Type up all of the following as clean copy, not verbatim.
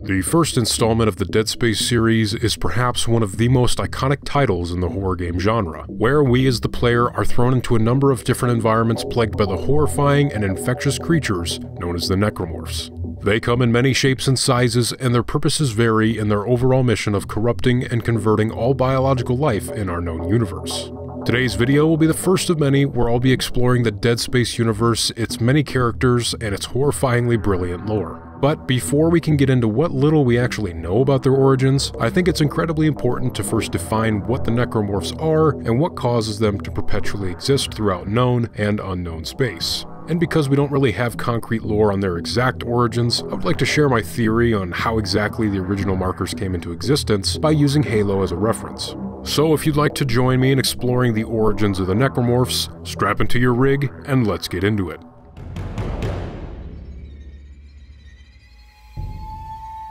The first installment of the Dead Space series is perhaps one of the most iconic titles in the horror game genre, where we as the player are thrown into a number of different environments plagued by the horrifying and infectious creatures known as the Necromorphs. They come in many shapes and sizes, and their purposes vary in their overall mission of corrupting and converting all biological life in our known universe. Today's video will be the first of many where I'll be exploring the Dead Space universe, its many characters, and its horrifyingly brilliant lore. But before we can get into what little we actually know about their origins, I think it's incredibly important to first define what the Necromorphs are and what causes them to perpetually exist throughout known and unknown space. And because we don't really have concrete lore on their exact origins, I would like to share my theory on how exactly the original markers came into existence by using Halo as a reference. So if you'd like to join me in exploring the origins of the Necromorphs, strap into your rig and let's get into it.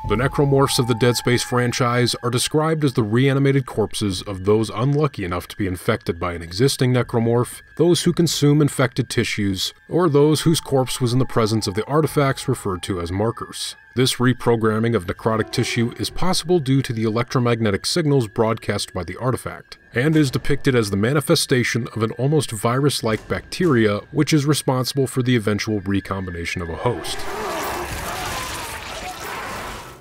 The Necromorphs of the Dead Space franchise are described as the reanimated corpses of those unlucky enough to be infected by an existing necromorph, those who consume infected tissues, or those whose corpse was in the presence of the artifacts referred to as markers. This reprogramming of necrotic tissue is possible due to the electromagnetic signals broadcast by the artifact, and is depicted as the manifestation of an almost virus-like bacteria which is responsible for the eventual recombination of a host.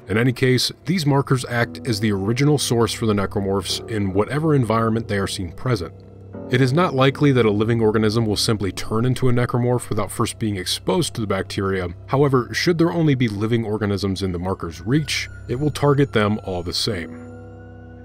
In any case, these markers act as the original source for the necromorphs in whatever environment they are seen present. It is not likely that a living organism will simply turn into a necromorph without first being exposed to the bacteria. However, should there only be living organisms in the marker's reach, it will target them all the same.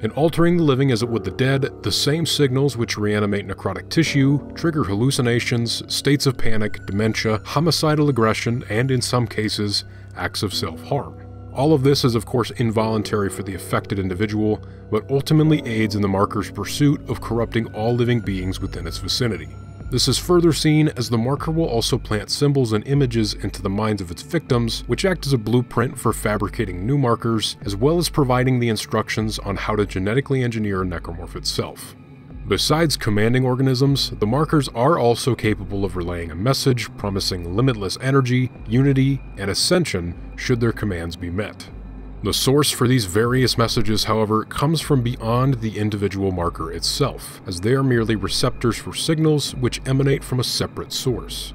In altering the living as it would the dead, the same signals which reanimate necrotic tissue, trigger hallucinations, states of panic, dementia, homicidal aggression, and in some cases, acts of self-harm. All of this is of course involuntary for the affected individual, but ultimately aids in the marker's pursuit of corrupting all living beings within its vicinity. This is further seen as the marker will also plant symbols and images into the minds of its victims, which act as a blueprint for fabricating new markers, as well as providing the instructions on how to genetically engineer a necromorph itself. Besides commanding organisms, the markers are also capable of relaying a message promising limitless energy, unity, and ascension should their commands be met. The source for these various messages, however, comes from beyond the individual marker itself, as they are merely receptors for signals which emanate from a separate source.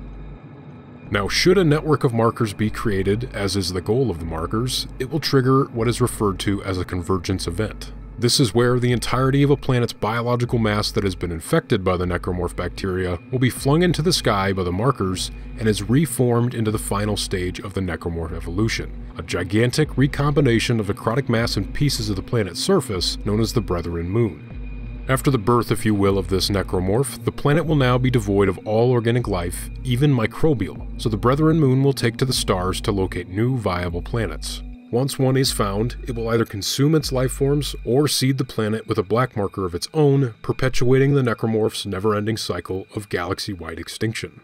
Now, should a network of markers be created, as is the goal of the markers, it will trigger what is referred to as a convergence event. This is where the entirety of a planet's biological mass that has been infected by the necromorph bacteria will be flung into the sky by the markers and is reformed into the final stage of the necromorph evolution, a gigantic recombination of necrotic mass and pieces of the planet's surface known as the Brethren Moon. After the birth, if you will, of this necromorph, the planet will now be devoid of all organic life, even microbial, so the Brethren Moon will take to the stars to locate new viable planets. Once one is found, it will either consume its life forms or seed the planet with a black marker of its own, perpetuating the necromorph's never-ending cycle of galaxy-wide extinction.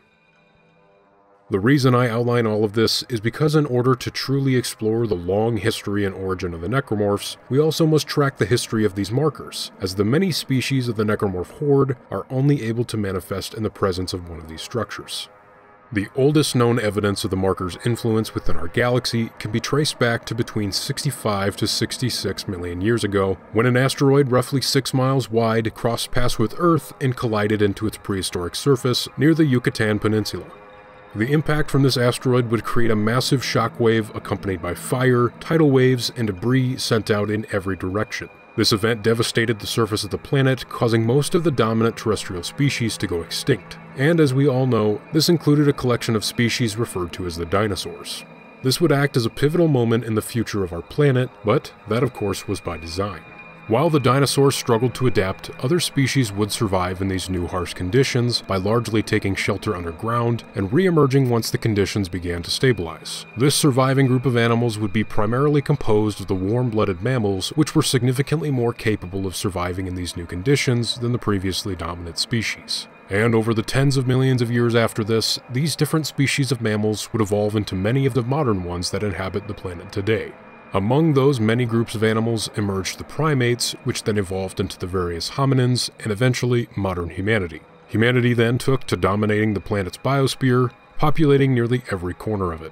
The reason I outline all of this is because in order to truly explore the long history and origin of the necromorphs, we also must track the history of these markers, as the many species of the necromorph horde are only able to manifest in the presence of one of these structures. The oldest known evidence of the marker's influence within our galaxy can be traced back to between 65 to 66 million years ago, when an asteroid roughly 6 miles wide crossed paths with Earth and collided into its prehistoric surface near the Yucatan Peninsula. The impact from this asteroid would create a massive shockwave accompanied by fire, tidal waves, and debris sent out in every direction. This event devastated the surface of the planet, causing most of the dominant terrestrial species to go extinct. And as we all know, this included a collection of species referred to as the dinosaurs. This would act as a pivotal moment in the future of our planet, but that of course was by design. While the dinosaurs struggled to adapt, other species would survive in these new harsh conditions by largely taking shelter underground and re-emerging once the conditions began to stabilize. This surviving group of animals would be primarily composed of the warm-blooded mammals, which were significantly more capable of surviving in these new conditions than the previously dominant species. And over the tens of millions of years after this, these different species of mammals would evolve into many of the modern ones that inhabit the planet today. Among those many groups of animals emerged the primates, which then evolved into the various hominins and eventually modern humanity. Humanity then took to dominating the planet's biosphere, populating nearly every corner of it.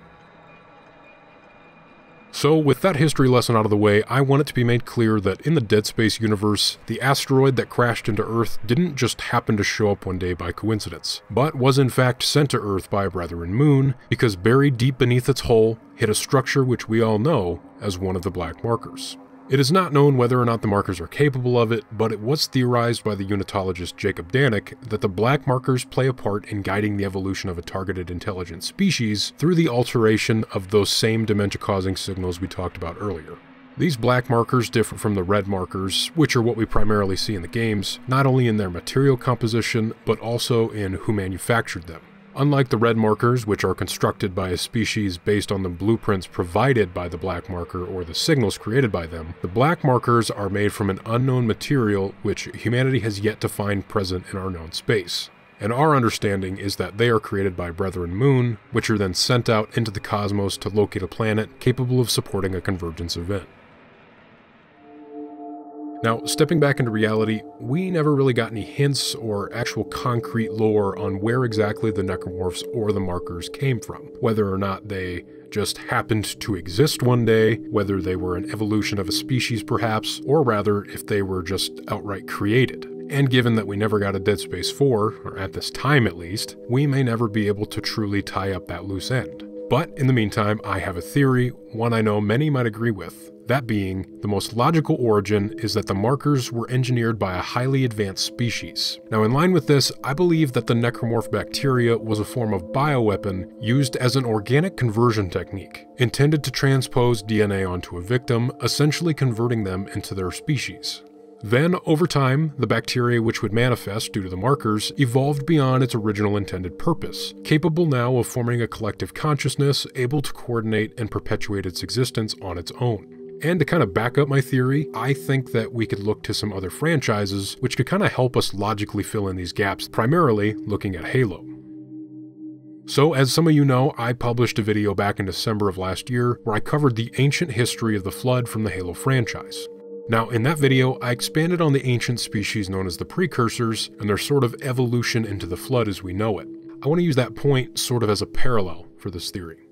So, with that history lesson out of the way, I want it to be made clear that in the Dead Space universe, the asteroid that crashed into Earth didn't just happen to show up one day by coincidence, but was in fact sent to Earth by a brethren moon, because buried deep beneath its hull hid a structure which we all know as one of the black markers. It is not known whether or not the markers are capable of it, but it was theorized by the unitologist Jacob Danek that the black markers play a part in guiding the evolution of a targeted intelligent species through the alteration of those same dementia-causing signals we talked about earlier. These black markers differ from the red markers, which are what we primarily see in the games, not only in their material composition, but also in who manufactured them. Unlike the red markers, which are constructed by a species based on the blueprints provided by the black marker or the signals created by them, the black markers are made from an unknown material which humanity has yet to find present in our known space. And our understanding is that they are created by Brethren Moon, which are then sent out into the cosmos to locate a planet capable of supporting a convergence event. Now, stepping back into reality, we never really got any hints or actual concrete lore on where exactly the Necromorphs or the markers came from, whether or not they just happened to exist one day, whether they were an evolution of a species perhaps, or rather if they were just outright created. And given that we never got a Dead Space 4, or at this time at least, we may never be able to truly tie up that loose end. But in the meantime, I have a theory, one I know many might agree with. That being, the most logical origin is that the markers were engineered by a highly advanced species. Now in line with this, I believe that the necromorph bacteria was a form of bioweapon used as an organic conversion technique, intended to transpose DNA onto a victim, essentially converting them into their species. Then, over time, the bacteria which would manifest due to the markers evolved beyond its original intended purpose, capable now of forming a collective consciousness able to coordinate and perpetuate its existence on its own. And to kind of back up my theory, I think that we could look to some other franchises which could kind of help us logically fill in these gaps, primarily looking at Halo. So, as some of you know, I published a video back in December of last year where I covered the ancient history of the Flood from the Halo franchise. Now, in that video, I expanded on the ancient species known as the Precursors and their sort of evolution into the Flood as we know it. I want to use that point sort of as a parallel for this theory.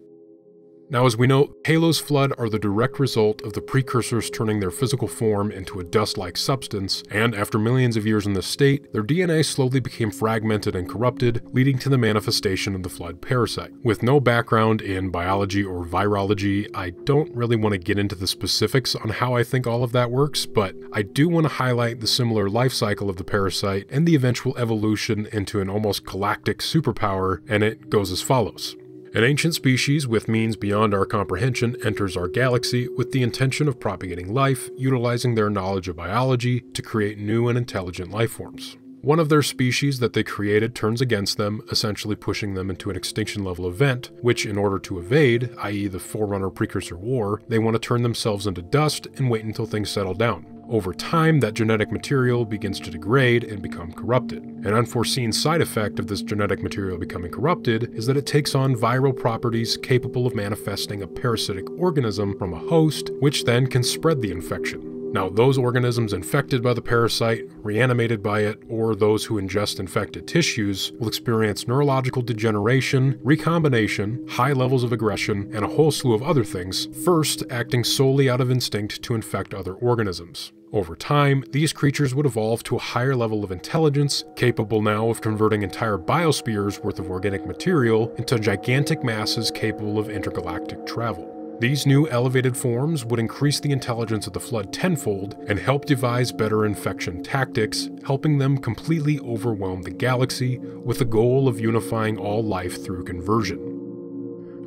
Now, as we know, Halo's Flood are the direct result of the Precursors turning their physical form into a dust-like substance, and after millions of years in this state, their DNA slowly became fragmented and corrupted, leading to the manifestation of the Flood parasite. With no background in biology or virology, I don't really want to get into the specifics on how I think all of that works, but I do want to highlight the similar life cycle of the parasite and the eventual evolution into an almost galactic superpower, and it goes as follows. An ancient species with means beyond our comprehension enters our galaxy with the intention of propagating life, utilizing their knowledge of biology to create new and intelligent life forms. One of their species that they created turns against them, essentially pushing them into an extinction-level event, which in order to evade, i.e. the Forerunner Precursor War, they want to turn themselves into dust and wait until things settle down. Over time, that genetic material begins to degrade and become corrupted. An unforeseen side effect of this genetic material becoming corrupted is that it takes on viral properties capable of manifesting a parasitic organism from a host, which then can spread the infection. Now, those organisms infected by the parasite, reanimated by it, or those who ingest infected tissues will experience neurological degeneration, recombination, high levels of aggression, and a whole slew of other things, first acting solely out of instinct to infect other organisms. Over time, these creatures would evolve to a higher level of intelligence, capable now of converting entire biospheres worth of organic material into gigantic masses capable of intergalactic travel. These new elevated forms would increase the intelligence of the Flood tenfold and help devise better infection tactics, helping them completely overwhelm the galaxy with the goal of unifying all life through conversion.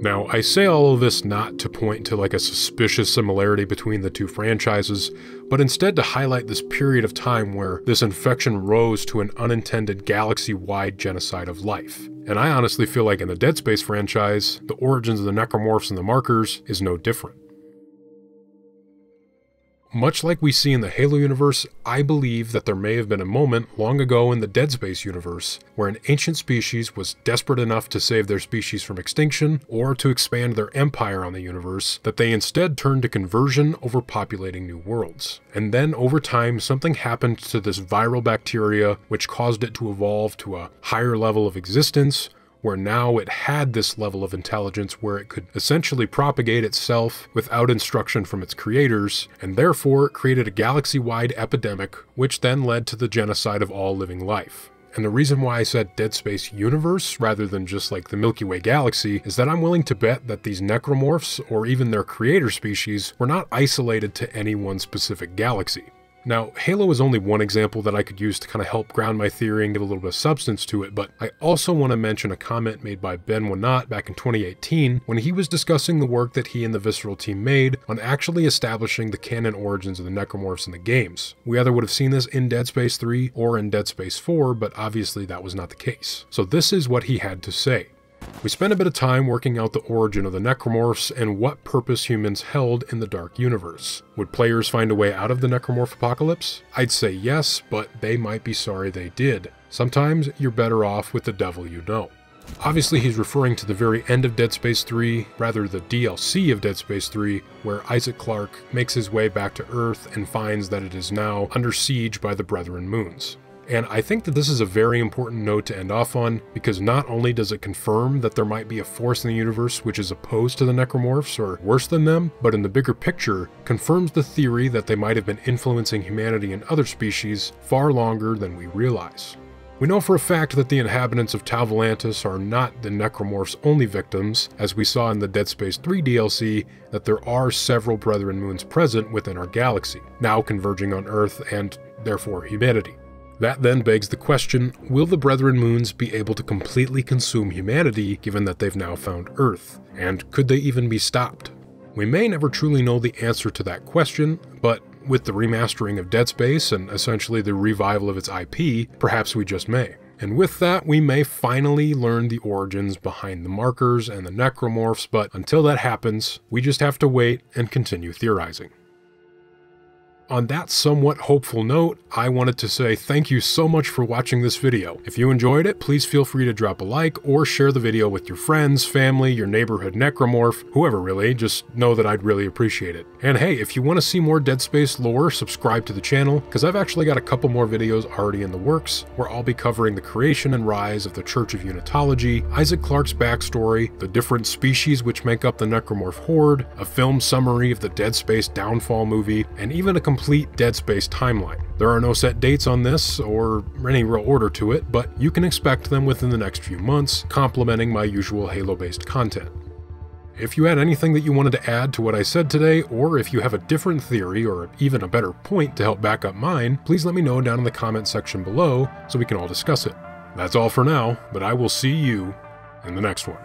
Now, I say all of this not to point to like a suspicious similarity between the two franchises, but instead to highlight this period of time where this infection rose to an unintended galaxy-wide genocide of life. And I honestly feel like in the Dead Space franchise, the origins of the Necromorphs and the Markers is no different. Much like we see in the Halo universe, I believe that there may have been a moment long ago in the Dead Space universe where an ancient species was desperate enough to save their species from extinction or to expand their empire on the universe that they instead turned to conversion over populating new worlds. And then over time, something happened to this viral bacteria which caused it to evolve to a higher level of existence, where now it had this level of intelligence where it could essentially propagate itself without instruction from its creators, and therefore it created a galaxy-wide epidemic, which then led to the genocide of all living life. And the reason why I said Dead Space universe rather than just like the Milky Way galaxy is that I'm willing to bet that these necromorphs, or even their creator species, were not isolated to any one specific galaxy. Now, Halo is only one example that I could use to kind of help ground my theory and give a little bit of substance to it, but I also want to mention a comment made by Ben Wanat back in 2018 when he was discussing the work that he and the Visceral team made on actually establishing the canon origins of the Necromorphs in the games. We either would have seen this in Dead Space 3 or in Dead Space 4, but obviously that was not the case. So this is what he had to say. We spent a bit of time working out the origin of the Necromorphs and what purpose humans held in the Dark Universe. Would players find a way out of the Necromorph apocalypse? I'd say yes, but they might be sorry they did. Sometimes you're better off with the devil you know. Obviously he's referring to the very end of Dead Space 3, rather the DLC of Dead Space 3, where Isaac Clarke makes his way back to Earth and finds that it is now under siege by the Brethren Moons. And I think that this is a very important note to end off on, because not only does it confirm that there might be a force in the universe which is opposed to the Necromorphs, or worse than them, but in the bigger picture, confirms the theory that they might have been influencing humanity and other species far longer than we realize. We know for a fact that the inhabitants of Tau Volantis are not the Necromorphs' only victims, as we saw in the Dead Space 3 DLC, that there are several Brethren Moons present within our galaxy, now converging on Earth and, therefore, humanity. That then begs the question, will the Brethren Moons be able to completely consume humanity given that they've now found Earth? And could they even be stopped? We may never truly know the answer to that question, but with the remastering of Dead Space and essentially the revival of its IP, perhaps we just may. And with that, we may finally learn the origins behind the markers and the Necromorphs, but until that happens, we just have to wait and continue theorizing. On that somewhat hopeful note, I wanted to say thank you so much for watching this video. If you enjoyed it, please feel free to drop a like or share the video with your friends, family, your neighborhood necromorph, whoever really, just know that I'd really appreciate it. And hey, if you want to see more Dead Space lore, subscribe to the channel, because I've actually got a couple more videos already in the works, where I'll be covering the creation and rise of the Church of Unitology, Isaac Clarke's backstory, the different species which make up the Necromorph Horde, a film summary of the Dead Space Downfall movie, and even a complete Dead Space timeline. There are no set dates on this, or any real order to it, but you can expect them within the next few months, complementing my usual Halo-based content. If you had anything that you wanted to add to what I said today, or if you have a different theory or even a better point to help back up mine, please let me know down in the comment section below so we can all discuss it. That's all for now, but I will see you in the next one.